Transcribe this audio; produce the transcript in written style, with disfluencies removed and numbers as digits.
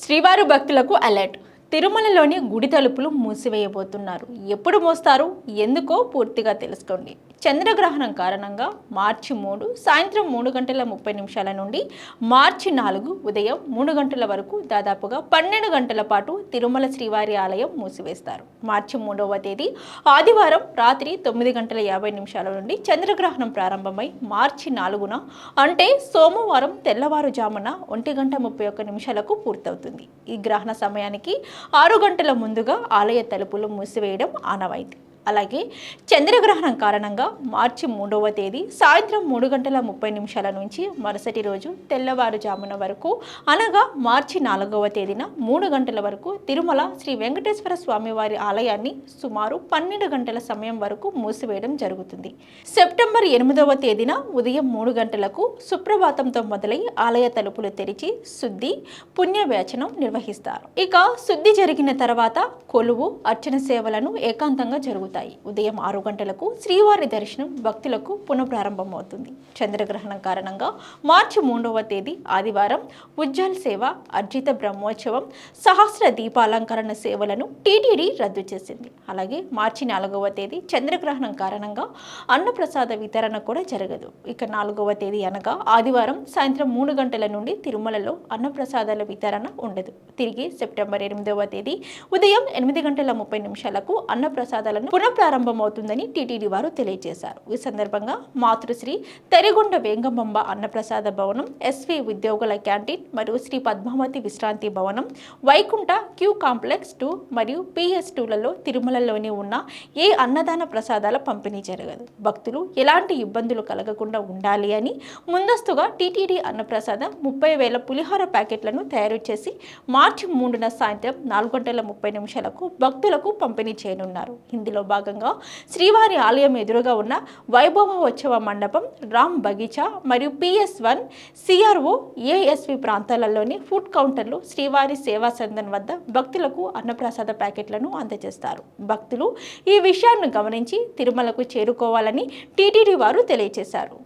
శ్రీవారి భక్తులకు అలర్ట్. తిరుమలలోని గుడి తలుపులు మూసివేయబోతున్నారు. ఎప్పుడు మోస్తారు, ఎందుకో పూర్తిగా తెలుసుకోండి. చంద్రగ్రహణం కారణంగా మార్చి 3 సాయంత్రం 3 గంటల 30 నిమిషాల నుండి మార్చి 4 ఉదయం 3 గంటల వరకు దాదాపుగా 12 గంటల పాటు తిరుమల శ్రీవారి ఆలయం మూసివేస్తారు. మార్చి 3వ తేదీ ఆదివారం రాత్రి 9 గంటల 50 నిమిషాల నుండి చంద్రగ్రహణం ప్రారంభమై మార్చి 4న అంటే సోమవారం తెల్లవారుజామున 1 గంట 31 నిమిషాలకు పూర్తవుతుంది. ఈ గ్రహణ సమయానికి 6 గంటల ముందుగా ఆలయ తలుపులు మూసివేయడం ఆనవాయితీ. అలాగే చంద్రగ్రహణం కారణంగా మార్చి 3వ తేదీ సాయంత్రం 3 గంటల 30 నిమిషాల నుంచి మరుసటి రోజు తెల్లవారుజామున వరకు అనగా మార్చి 4వ తేదీన 3 గంటల వరకు తిరుమల శ్రీ వెంకటేశ్వర స్వామివారి ఆలయాన్ని సుమారు 12 గంటల సమయం వరకు మూసివేయడం జరుగుతుంది. సెప్టెంబర్ 8వ తేదీన ఉదయం 3 గంటలకు సుప్రభాతంతో మొదలై ఆలయ తలుపులు తెరిచి శుద్ధి పుణ్యవేచనం నిర్వహిస్తారు. ఇక శుద్ధి జరిగిన తర్వాత కొలువు అర్చన సేవలను ఏకాంతంగా జరుగుతాయి. ఉదయం 6 గంటలకు శ్రీవారి దర్శనం భక్తులకు పునఃప్రారంభమవుతుంది. చంద్రగ్రహణం కారణంగా మార్చి 3వ తేదీ ఆదివారం ఉజ్జాల్ సేవ, అర్జిత బ్రహ్మోత్సవం, సహస్ర దీపాలంకరణ సేవలను టీటీడీ రద్దు చేసింది. అలాగే మార్చి 4వ తేదీ చంద్రగ్రహణం కారణంగా అన్నప్రసాద వితరణ కూడా జరగదు. ఇక 4వ తేదీ అనగా ఆదివారం సాయంత్రం 3 గంటల నుండి తిరుమలలో అన్నప్రసాదాల వితరణ ఉండదు. తిరిగి సెప్టెంబర్ 8వ తేదీ ఉదయం 8 గంటల 30 నిమిషాలకు అన్నప్రసాదాలను పునఃప్రారంభమవుతుందని టీటీడీ వారు తెలియజేశారు. ఈ సందర్భంగా మాతృశ్రీ తెరిగొండ వేంగంబ అన్నప్రసాద భవనం, ఎస్వి ఉద్యోగుల క్యాంటీన్ మరియు శ్రీ పద్మావతి విశ్రాంతి భవనం, వైకుంఠ క్యూ కాంప్లెక్స్ 2 మరియు PS2లలో తిరుమలలోని ఉన్న ఏ అన్నదాన ప్రసాదాల పంపిణీ జరగదు. భక్తులు ఎలాంటి ఇబ్బందులు కలగకుండా ఉండాలి అని ముందస్తుగా టీటీడీ అన్నప్రసాద 30,000 పులిహోర ప్యాకెట్లను తయారు చేసి మార్చి 3న సాయంత్రం 4 గంటల 30 నిమిషాలకు భక్తులకు పంపిణీ చేయనున్నారు. ఇందులో భాగంగా శ్రీవారి ఆలయం ఎదురుగా ఉన్న వైభవోత్సవ మండపం, రామ్ బగీచా మరియు PS1, CRO, ASV ప్రాంతాలలోని ఫుడ్ కౌంటర్లు శ్రీవారి సేవా సదన్ వద్ద భక్తులకు అన్నప్రసాద ప్యాకెట్లను అందజేస్తారు. భక్తులు ఈ విషయాన్ని గమనించి తిరుమలకు చేరుకోవాలని టీటీడీ వారు తెలియజేశారు.